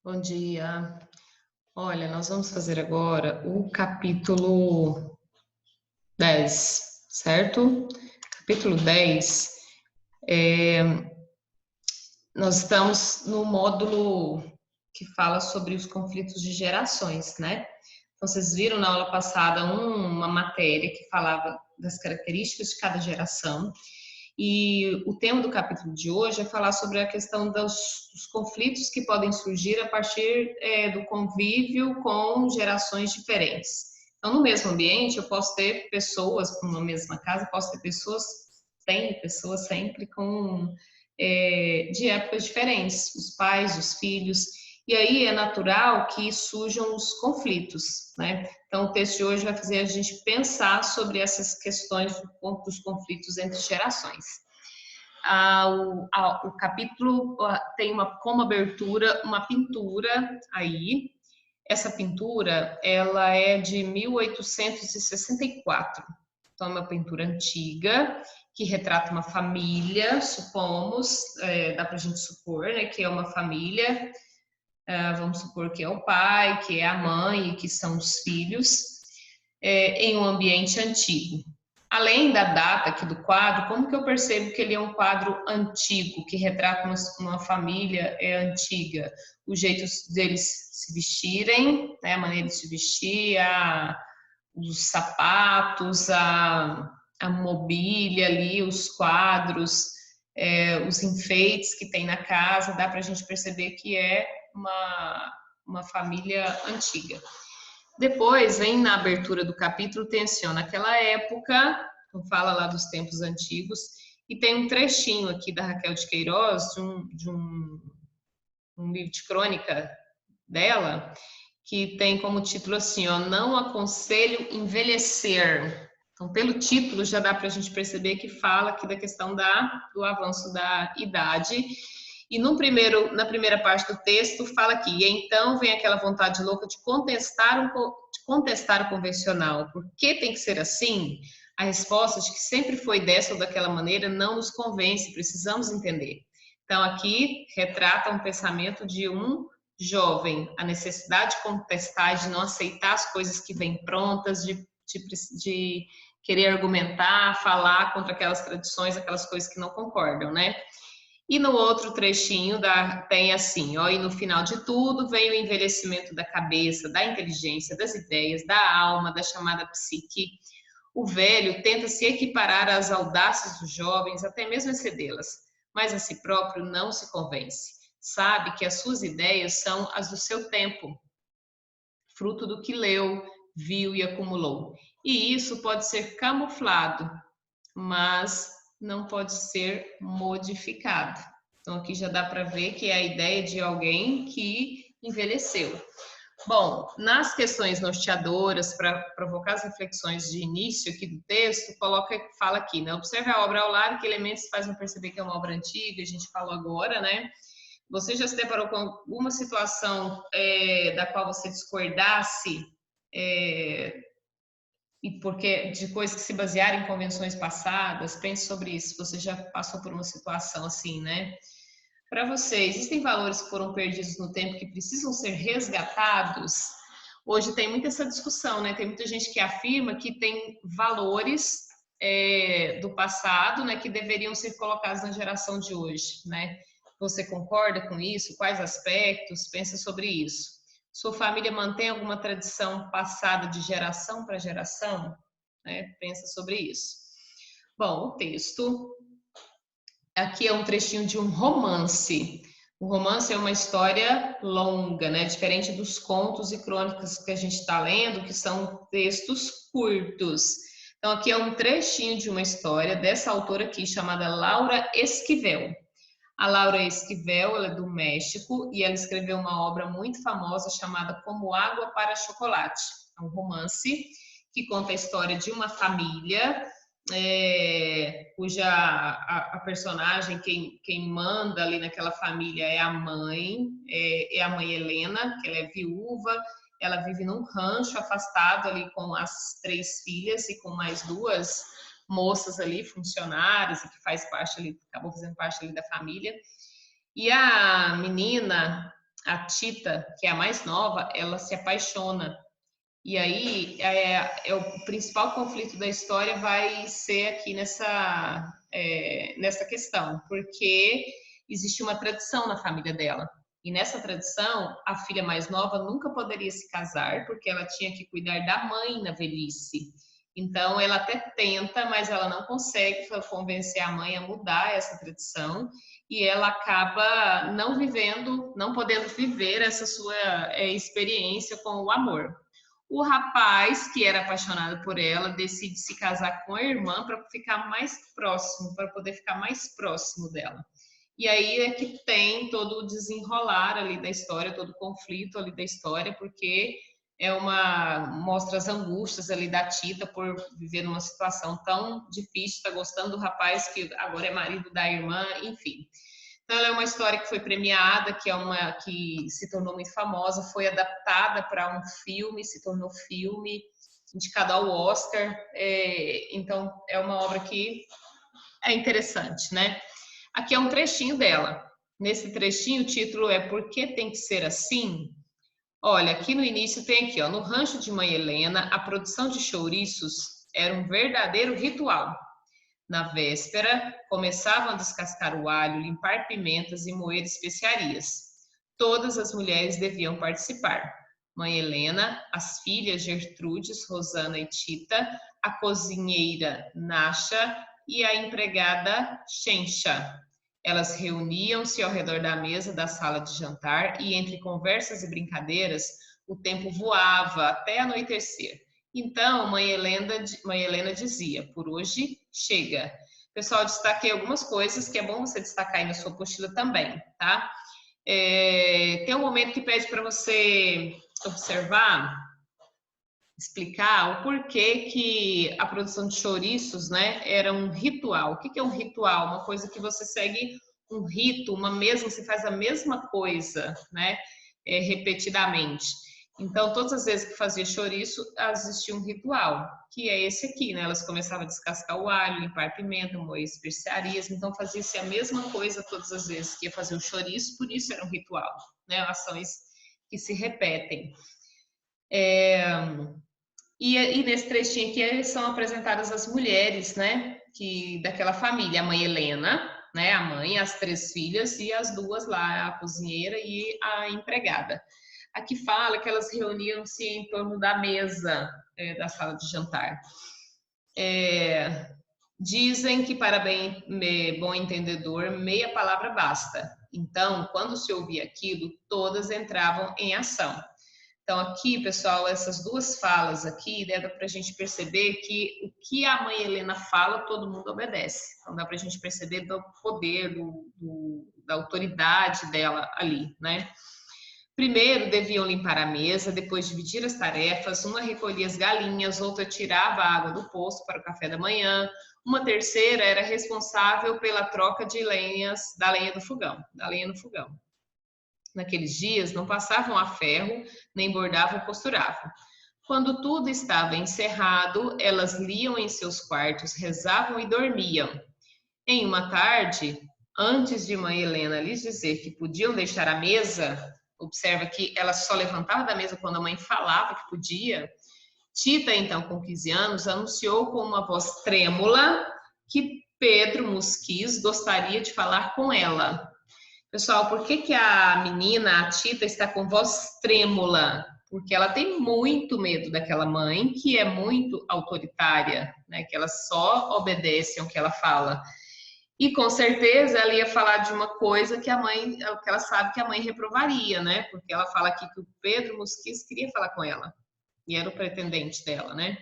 Bom dia. Olha, nós vamos fazer agora o capítulo 10, certo? Capítulo 10. Nós estamos no módulo que fala sobre os conflitos de gerações, né? Então, vocês viram na aula passada uma matéria que falava das características de cada geração. E o tema do capítulo de hoje é falar sobre a questão dos conflitos que podem surgir a partir do convívio com gerações diferentes. Então, no mesmo ambiente, eu posso ter pessoas, numa mesma casa, posso ter pessoas, tem pessoas sempre de épocas diferentes, os pais, os filhos, e aí é natural que surjam os conflitos, né? Então, o texto de hoje vai fazer a gente pensar sobre essas questões dos conflitos entre gerações. O capítulo tem como abertura uma pintura aí. Essa pintura, ela é de 1864. Então, é uma pintura antiga que retrata uma família, supomos, dá para a gente supor, né, que é uma família. Vamos supor que é o pai, que é a mãe e que são os filhos, em um ambiente antigo. Além da data aqui do quadro, como que eu percebo que ele é um quadro antigo, que retrata uma família antiga? O jeito deles se vestirem, né, a maneira de se vestir, os sapatos, a mobília ali, os quadros, os enfeites que tem na casa, dá para a gente perceber que é uma família antiga. Depois, vem na abertura do capítulo, tensiona aquela época, fala lá dos tempos antigos, e tem um trechinho aqui da Raquel de Queiroz, um livro de crônica dela, que tem como título assim, ó, Não Aconselho Envelhecer. Então, pelo título, já dá para a gente perceber que fala aqui da questão do avanço da idade. E na primeira parte do texto, fala aqui, e então vem aquela vontade louca de contestar o convencional. Por que tem que ser assim? A resposta de que sempre foi dessa ou daquela maneira não nos convence, precisamos entender. Então, aqui retrata um pensamento de um jovem, a necessidade de contestar, de não aceitar as coisas que vêm prontas, de querer argumentar, falar contra aquelas tradições, aquelas coisas que não concordam, né? E no outro trechinho tem assim, ó, e no final de tudo vem o envelhecimento da cabeça, da inteligência, das ideias, da alma, da chamada psique. O velho tenta se equiparar às audácias dos jovens, até mesmo excedê-las, mas a si próprio não se convence. Sabe que as suas ideias são as do seu tempo, fruto do que leu, viu e acumulou. E isso pode ser camuflado, mas não pode ser modificado. Então, aqui já dá para ver que é a ideia de alguém que envelheceu. Bom, nas questões norteadoras, para provocar as reflexões de início aqui do texto, fala aqui, né? Observe a obra ao lado, que elementos fazem perceber que é uma obra antiga, a gente falou agora, né? Você já se deparou com alguma situação da qual você discordasse e porque de coisas que se basearam em convenções passadas? Pense sobre isso, você já passou por uma situação assim, né? Para você, existem valores que foram perdidos no tempo que precisam ser resgatados? Hoje tem muita essa discussão, né? Tem muita gente que afirma que tem valores do passado, né, que deveriam ser colocados na geração de hoje, né? Você concorda com isso? Quais aspectos? Pensa sobre isso. Sua família mantém alguma tradição passada de geração para geração? Né? Pensa sobre isso. Bom, o texto aqui é um trechinho de um romance. O romance é uma história longa, né? Diferente dos contos e crônicas que a gente está lendo, que são textos curtos. Então, aqui é um trechinho de uma história dessa autora aqui, chamada Laura Esquivel. A Laura Esquivel, ela é do México e ela escreveu uma obra muito famosa chamada Como Água para Chocolate. É um romance que conta a história de uma família cuja a personagem, quem manda ali naquela família é a mãe Helena, que ela é viúva, ela vive num rancho afastado ali com as 3 filhas e com mais 2 moças ali, funcionárias, e que faz parte ali, acabou fazendo parte ali da família. E a menina, a Tita, que é a mais nova, ela se apaixona. E aí, o principal conflito da história vai ser aqui nessa questão, porque existe uma tradição na família dela. E nessa tradição, a filha mais nova nunca poderia se casar, porque ela tinha que cuidar da mãe na velhice. Então, ela até tenta, mas ela não consegue convencer a mãe a mudar essa tradição, e ela acaba não vivendo, não podendo viver essa sua experiência com o amor. O rapaz, que era apaixonado por ela, decide se casar com a irmã para ficar mais próximo, para poder ficar mais próximo dela. E aí é que tem todo o desenrolar ali da história, todo o conflito ali da história, porque mostra as angústias ali da Tita por viver numa situação tão difícil, está gostando do rapaz que agora é marido da irmã, enfim. Então, ela é uma história que foi premiada, que se tornou muito famosa, foi adaptada para um filme, se tornou filme, indicado ao Oscar. Então, é uma obra que é interessante, né? Aqui é um trechinho dela. Nesse trechinho, o título é Por que tem que ser assim? Olha, aqui no início tem aqui, ó, no rancho de Mãe Helena, a produção de chouriços era um verdadeiro ritual. Na véspera, começavam a descascar o alho, limpar pimentas e moer especiarias. Todas as mulheres deviam participar. Mãe Helena, as filhas Gertrudes, Rosana e Tita, a cozinheira Nasha e a empregada Xencha. Elas reuniam-se ao redor da mesa da sala de jantar e, entre conversas e brincadeiras, o tempo voava até anoitecer. Então, Mãe Helena dizia, por hoje, chega. Pessoal, destaquei algumas coisas que é bom você destacar aí na sua apostila também, tá? Tem um momento que pede para você observar, explicar o porquê que a produção de chouriços, né, era um ritual. O que é um ritual? Uma coisa que você segue um rito, você faz a mesma coisa, né, repetidamente. Então, todas as vezes que fazia chouriço, existia um ritual, que é esse aqui, né? Elas começavam a descascar o alho, limpar a pimenta, moer especiarias, então fazia-se a mesma coisa todas as vezes que ia fazer o chouriço, por isso era um ritual, né? Ações que se repetem. E nesse trechinho aqui são apresentadas as mulheres, né? Daquela família, a Mãe Helena, né? A mãe, as 3 filhas e as 2 lá, a cozinheira e a empregada. Aqui fala que elas reuniam-se em torno da mesa da sala de jantar. Dizem que para bom entendedor, meia palavra basta. Então, quando se ouvia aquilo, todas entravam em ação. Então, aqui, pessoal, essas 2 falas aqui, dá para a gente perceber que o que a Mãe Helena fala, todo mundo obedece. Então, dá para a gente perceber do poder, da autoridade dela ali, né? Primeiro deviam limpar a mesa, depois dividir as tarefas. Uma recolhia as galinhas, outra tirava a água do poço para o café da manhã. Uma terceira era responsável pela troca de da lenha no fogão. Naqueles dias não passavam a ferro, nem bordavam ou costuravam. Quando tudo estava encerrado, elas liam em seus quartos, rezavam e dormiam. Em uma tarde, antes de Mãe Helena lhes dizer que podiam deixar a mesa, observa que ela só levantava da mesa quando a mãe falava que podia. Tita, então, com 15 anos, anunciou com uma voz trêmula que Pedro Musquiz gostaria de falar com ela. Pessoal, por que a menina, a Tita, está com voz trêmula? Porque ela tem muito medo daquela mãe, que é muito autoritária, né? Que ela só obedece ao que ela fala. E com certeza ela ia falar de uma coisa que ela sabe que a mãe reprovaria, né? Porque ela fala aqui que o Pedro Musquiz queria falar com ela. E era o pretendente dela, né?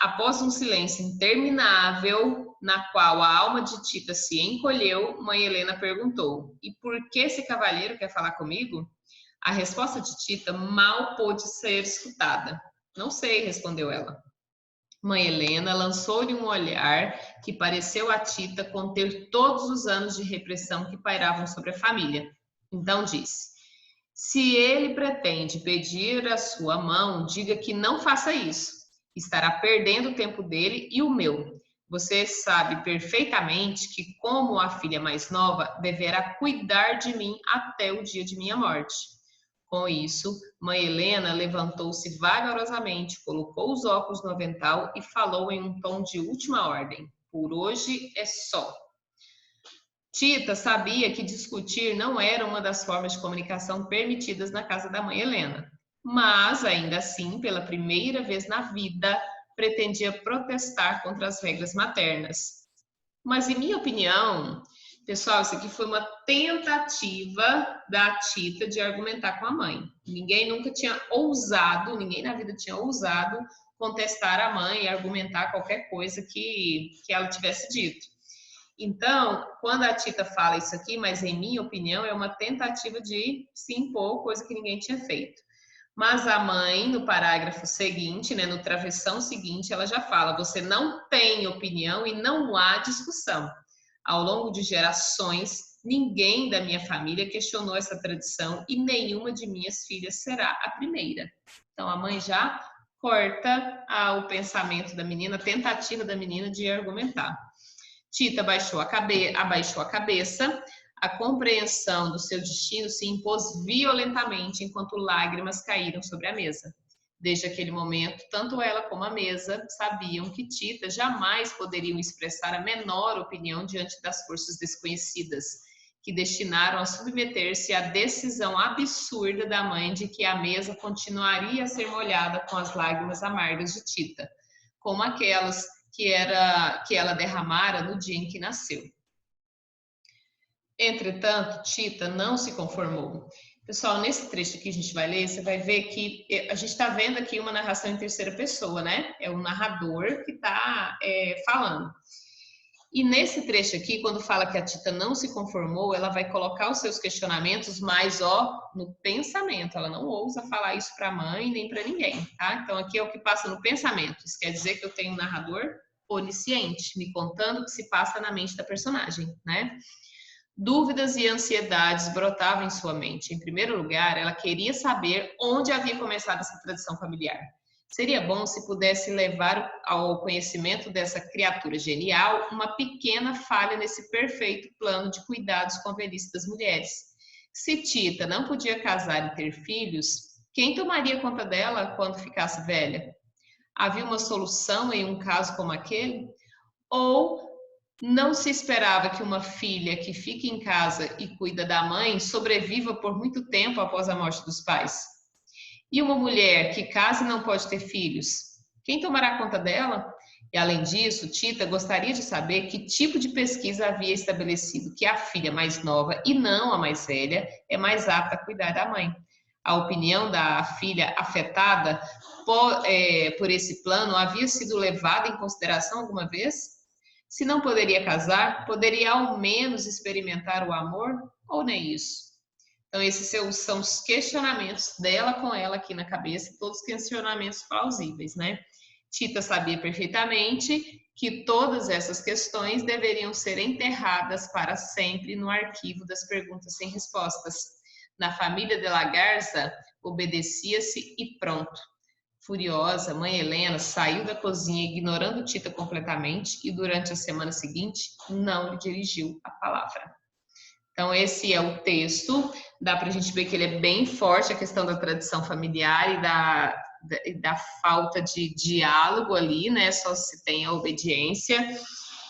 Após um silêncio interminável, na qual a alma de Tita se encolheu, Mãe Helena perguntou: e por que esse cavalheiro quer falar comigo? A resposta de Tita mal pôde ser escutada. Não sei, respondeu ela. Mãe Helena lançou-lhe um olhar que pareceu a Tita conter todos os anos de repressão que pairavam sobre a família. Então disse: se ele pretende pedir a sua mão, diga que não faça isso. Estará perdendo o tempo dele e o meu. Você sabe perfeitamente que, como a filha mais nova, deverá cuidar de mim até o dia de minha morte. Com isso, mãe Helena levantou-se vagarosamente, colocou os óculos no avental e falou em um tom de última ordem: por hoje é só. Tita sabia que discutir não era uma das formas de comunicação permitidas na casa da mãe Helena, mas, ainda assim, pela primeira vez na vida, pretendia protestar contra as regras maternas. Mas, em minha opinião, pessoal, isso aqui foi uma tentativa da Tita de argumentar com a mãe. Ninguém nunca tinha ousado, ninguém na vida tinha ousado contestar a mãe e argumentar qualquer coisa que ela tivesse dito. Então, quando a Tita fala isso aqui, mas em minha opinião, é uma tentativa de se impor, coisa que ninguém tinha feito. Mas a mãe, no parágrafo seguinte, né, no travessão seguinte, ela já fala: você não tem opinião e não há discussão. Ao longo de gerações, ninguém da minha família questionou essa tradição e nenhuma de minhas filhas será a primeira. Então, a mãe já corta o pensamento da menina, a tentativa da menina de argumentar. Tita abaixou a cabeça, a compreensão do seu destino se impôs violentamente enquanto lágrimas caíram sobre a mesa. Desde aquele momento, tanto ela como a mesa sabiam que Tita jamais poderiam expressar a menor opinião diante das forças desconhecidas, que destinaram a submeter-se à decisão absurda da mãe de que a mesa continuaria a ser molhada com as lágrimas amargas de Tita, como aquelas que ela derramara no dia em que nasceu. Entretanto, Tita não se conformou. Pessoal, nesse trecho que a gente vai ler, você vai ver que a gente está vendo aqui uma narração em terceira pessoa, né? É o narrador que está falando. E nesse trecho aqui, quando fala que a Tita não se conformou, ela vai colocar os seus questionamentos mais, no pensamento. Ela não ousa falar isso para a mãe nem para ninguém, tá? Então, aqui é o que passa no pensamento. Isso quer dizer que eu tenho um narrador onisciente, me contando o que se passa na mente da personagem, né? Dúvidas e ansiedades brotavam em sua mente. Em primeiro lugar, ela queria saber onde havia começado essa tradição familiar. Seria bom se pudesse levar ao conhecimento dessa criatura genial uma pequena falha nesse perfeito plano de cuidados com a velhice das mulheres. Se Tita não podia casar e ter filhos, quem tomaria conta dela quando ficasse velha? Havia uma solução em um caso como aquele? Ou não se esperava que uma filha que fique em casa e cuida da mãe sobreviva por muito tempo após a morte dos pais? E uma mulher que casa e não pode ter filhos, quem tomará conta dela? E além disso, Tita gostaria de saber que tipo de pesquisa havia estabelecido que a filha mais nova e não a mais velha é mais apta a cuidar da mãe. A opinião da filha afetada por esse plano havia sido levada em consideração alguma vez? Se não poderia casar, poderia ao menos experimentar o amor ou nem isso? Então, esses são os questionamentos dela com ela aqui na cabeça, todos questionamentos plausíveis, né? Tita sabia perfeitamente que todas essas questões deveriam ser enterradas para sempre no arquivo das perguntas sem respostas. Na família de la Garza, obedecia-se e pronto. Furiosa, mãe Helena saiu da cozinha ignorando Tita completamente e durante a semana seguinte não lhe dirigiu a palavra. Então, esse é o texto. Dá para a gente ver que ele é bem forte, a questão da tradição familiar e da falta de diálogo ali, né? Só se tem a obediência.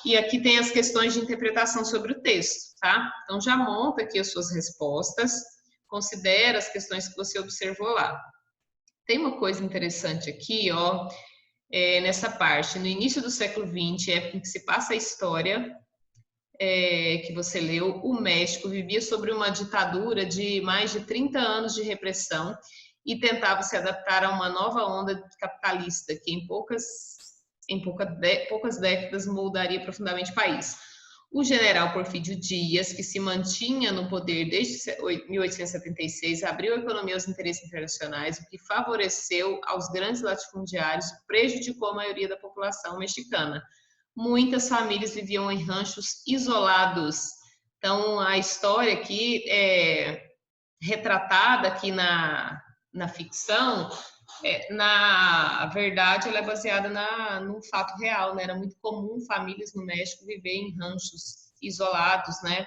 E aqui tem as questões de interpretação sobre o texto, tá? Então, já monta aqui as suas respostas, considera as questões que você observou lá. Tem uma coisa interessante aqui, nessa parte. No início do século XX, época em que se passa a história que você leu, o México vivia sobre uma ditadura de mais de 30 anos de repressão e tentava se adaptar a uma nova onda capitalista que em poucas décadas moldaria profundamente o país. O general Porfírio Dias, que se mantinha no poder desde 1876, abriu a economia aos interesses internacionais, o que favoreceu aos grandes latifundiários e prejudicou a maioria da população mexicana. Muitas famílias viviam em ranchos isolados. Então, a história aqui retratada aqui na ficção Na verdade, ela é baseada num fato real, né? Era muito comum famílias no México viver em ranchos isolados, né?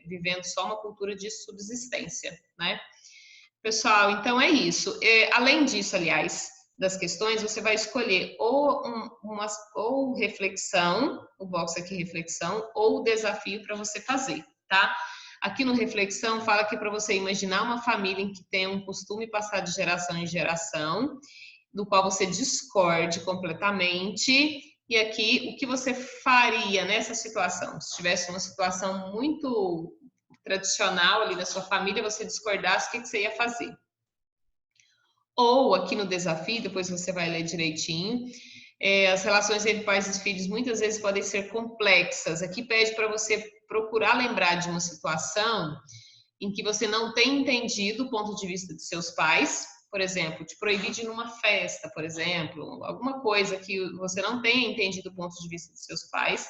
Vivendo só uma cultura de subsistência, né? Pessoal, então é isso. Além disso, aliás, das questões, você vai escolher ou reflexão, o box aqui reflexão, ou desafio para você fazer, tá? Aqui no reflexão fala que para você imaginar uma família em que tem um costume passado de geração em geração, do qual você discorde completamente. E aqui, o que você faria nessa situação? Se tivesse uma situação muito tradicional ali da sua família, você discordasse, o que você ia fazer? Ou aqui no desafio, depois você vai ler direitinho, as relações entre pais e filhos muitas vezes podem ser complexas. Aqui pede para você procurar lembrar de uma situação em que você não tem entendido o ponto de vista de seus pais, por exemplo, te proibir de ir numa festa, por exemplo, alguma coisa que você não tenha entendido o ponto de vista de seus pais,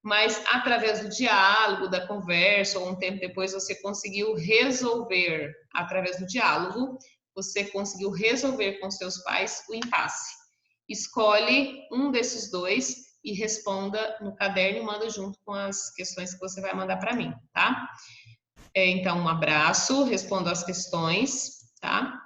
mas através do diálogo, da conversa, ou um tempo depois você conseguiu resolver, através do diálogo, você conseguiu resolver com seus pais o impasse. Escolhe um desses dois e responda no caderno e manda junto com as questões que você vai mandar para mim, tá? Então, um abraço, respondo as questões, tá?